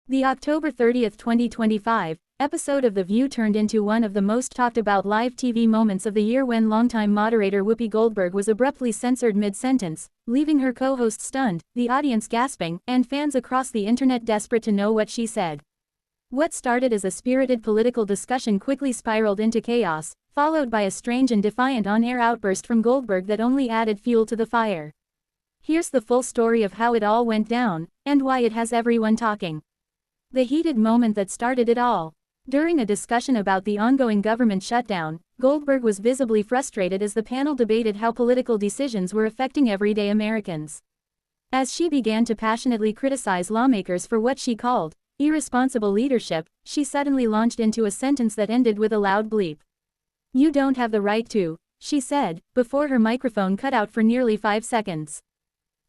The October 30, 2025, episode of The View turned into one of the most talked about live TV moments of the year when longtime moderator Whoopi Goldberg was abruptly censored mid-sentence, leaving her co-host stunned, the audience gasping, and fans across the internet desperate to know what she said. What started as a spirited political discussion quickly spiraled into chaos, followed by a strange and defiant on-air outburst from Goldberg that only added fuel to the fire. Here's the full story of how it all went down, and why it has everyone talking. The heated moment that started it all. During a discussion about the ongoing government shutdown, Goldberg was visibly frustrated as the panel debated how political decisions were affecting everyday Americans. As she began to passionately criticize lawmakers for what she called irresponsible leadership, she suddenly launched into a sentence that ended with a loud bleep. "You don't have the right to," she said, before her microphone cut out for nearly 5 seconds.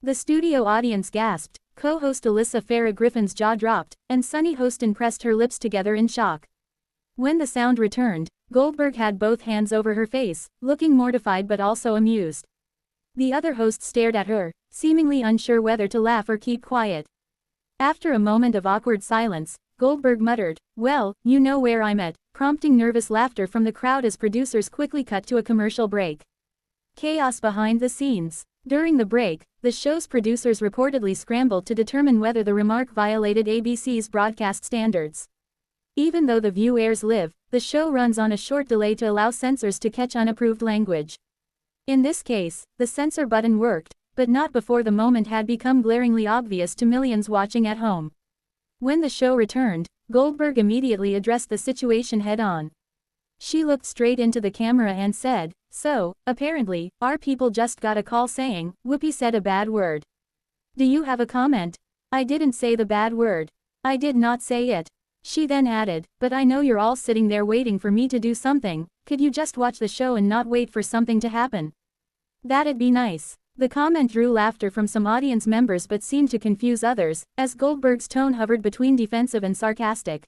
The studio audience gasped, co-host Alyssa Farah Griffin's jaw dropped, and Sunny Hostin pressed her lips together in shock. When the sound returned, Goldberg had both hands over her face, looking mortified but also amused. The other host stared at her, seemingly unsure whether to laugh or keep quiet. After a moment of awkward silence, Goldberg muttered, "Well, you know where I'm at," prompting nervous laughter from the crowd as producers quickly cut to a commercial break. Chaos behind the scenes. During the break, the show's producers reportedly scrambled to determine whether the Remark violated ABC's broadcast standards. Even though The View airs live, the show runs on a short delay to allow censors to catch unapproved language. In this case, the censor button worked, but not before the moment had become glaringly obvious to millions watching at home. When the show returned, Goldberg immediately addressed the situation head-on. She looked straight into the camera and said, "So, apparently, our people just got a call saying, Whoopi said a bad word. Do you have a comment? I didn't say the bad word. I did not say it." She then added, "But I know you're all sitting there waiting for me to do something, could you just watch the show and not wait for something to happen? That'd be nice." The comment drew laughter from some audience members but seemed to confuse others, as Goldberg's tone hovered between defensive and sarcastic.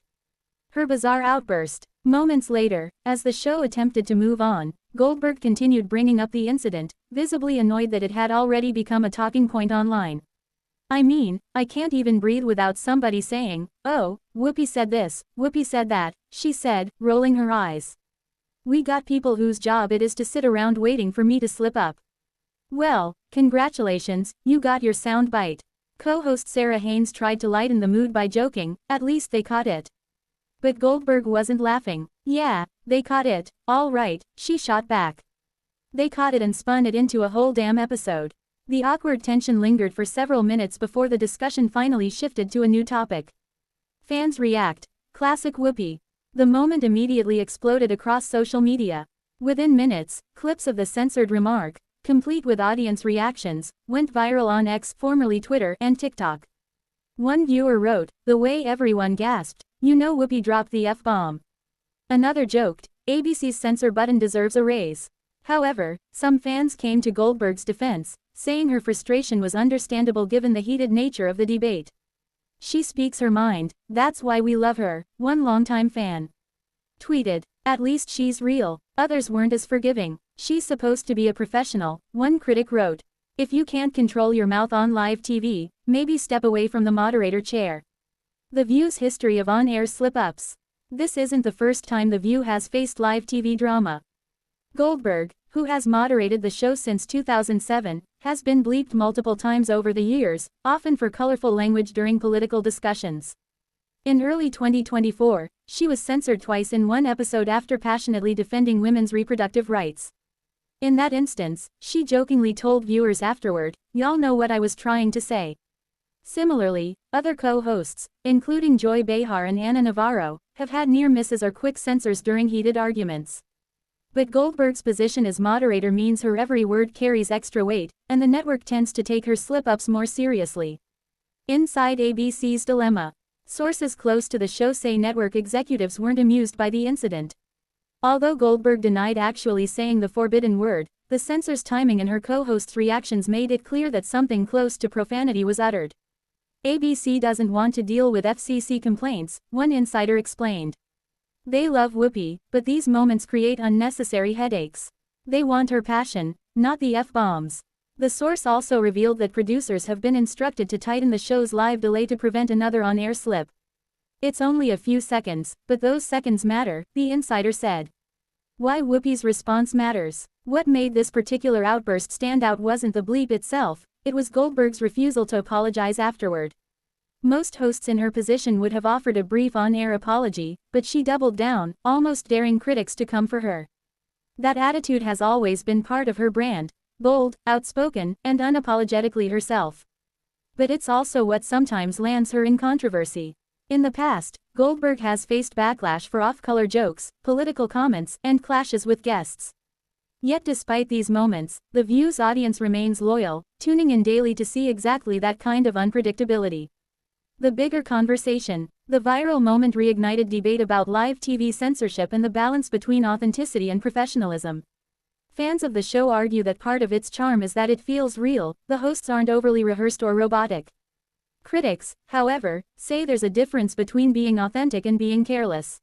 Her bizarre outburst. Moments later, as the show attempted to move on, Goldberg continued bringing up the incident, visibly annoyed that it had already become a talking point online. "I mean, I can't even breathe without somebody saying, 'Oh, Whoopi said this, Whoopi said that,'" she said, rolling her eyes. "We got people whose job it is to sit around waiting for me to slip up. Well, congratulations, you got your sound bite." Co-host Sarah Haynes tried to lighten the mood by joking, "At least they caught it." But Goldberg wasn't laughing. "Yeah, they caught it, all right," she shot back. "They caught it and spun it into a whole damn episode." The awkward tension lingered for several minutes before the discussion finally shifted to a new topic. Fans react. Classic Whoopi. The moment immediately exploded across social media. Within minutes, clips of the censored Remark, complete with audience reactions, went viral on X, formerly Twitter, and TikTok. One viewer wrote, "The way everyone gasped, you know Whoopi dropped the F-bomb." Another joked, "ABC's censor button deserves a raise." However, some fans came to Goldberg's defense, saying her frustration was understandable given the heated nature of the debate. "She speaks her mind, that's why we love her," one longtime fan tweeted. "At least she's real." Others weren't as forgiving. "She's supposed to be a professional," one critic wrote. "If you can't control your mouth on live TV, maybe step away from the moderator chair." The View's history of on-air slip-ups. This isn't the first time The View has faced live TV drama. Goldberg, who has moderated the show since 2007, has been bleeped multiple times over the years, often for colorful language during political discussions. In early 2024, she was censored twice in one episode after passionately defending women's reproductive rights. In that instance, she jokingly told viewers afterward, "Y'all know what I was trying to say." Similarly, other co-hosts, including Joy Behar and Ana Navarro, have had near misses or quick censors during heated arguments. But Goldberg's position as moderator means her every word carries extra weight, and the network tends to take her slip-ups more seriously. Inside ABC's dilemma. Sources close to the show say network executives weren't amused by the incident. Although Goldberg denied actually saying the forbidden word, the censor's timing and her co-host's reactions made it clear that something close to profanity was uttered. "ABC doesn't want to deal with FCC complaints," one insider explained. "They love Whoopi, but these moments create unnecessary headaches. They want her passion, not the F-bombs." The source also revealed that producers have been instructed to tighten the show's live delay to prevent another on-air slip. It's only a few seconds, but those seconds matter, the insider said. Why Whoopi's response matters. What made this particular outburst stand out wasn't the bleep itself, it was Goldberg's refusal to apologize afterward. Most hosts in her position would have offered a brief on-air apology, but she doubled down, almost daring critics to come for her. That attitude has always been part of her brand, bold, outspoken, and unapologetically herself. But it's also what sometimes lands her in controversy. In the past, Goldberg has faced backlash for off-color jokes, political comments, and clashes with guests. Yet despite these moments, The View's audience remains loyal, tuning in daily to see exactly that kind of unpredictability. The bigger conversation. The viral moment reignited debate about live TV censorship and the balance between authenticity and professionalism. Fans of the show argue that part of its charm is that it feels real, the hosts aren't overly rehearsed or robotic. Critics, however, say there's a difference between being authentic and being careless.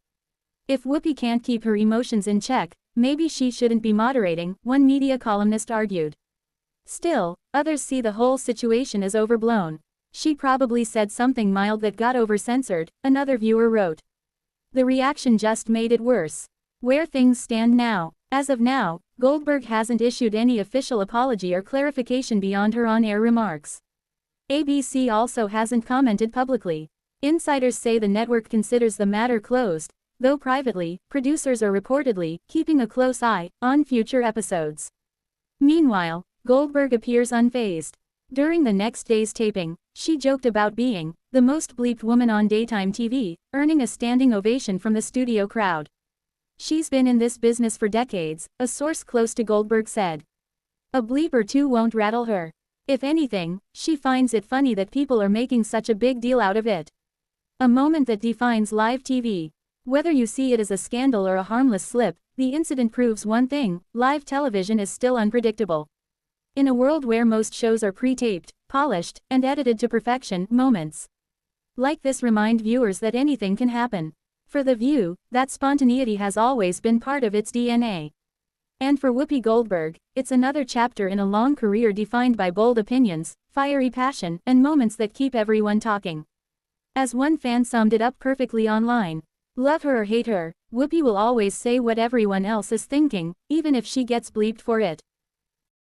If Whoopi can't keep her emotions in check, maybe she shouldn't be moderating, one media columnist argued. Still, others see the whole situation as overblown. She probably said something mild that got over-censored, another viewer wrote. The reaction just made it worse. Where things stand now. As of now, Goldberg hasn't issued any official apology or clarification beyond her on-air remarks. ABC also hasn't commented publicly. Insiders say the network considers the matter closed, though privately, producers are reportedly keeping a close eye on future episodes. Meanwhile, Goldberg appears unfazed. During the next day's taping, she joked about being the most bleeped woman on daytime TV, earning a standing ovation from the studio crowd. She's been in this business for decades, a source close to Goldberg said. A bleep or two won't rattle her. If anything, she finds it funny that people are making such a big deal out of it. A moment that defines live TV. Whether you see it as a scandal or a harmless slip, the incident proves one thing: live television is still unpredictable. In a world where most shows are pre-taped, polished, and edited to perfection, moments like this remind viewers that anything can happen. For The View, that spontaneity has always been part of its DNA. And for Whoopi Goldberg, it's another chapter in a long career defined by bold opinions, fiery passion, and moments that keep everyone talking. As one fan summed it up perfectly online, love her or hate her, Whoopi will always say what everyone else is thinking, even if she gets bleeped for it.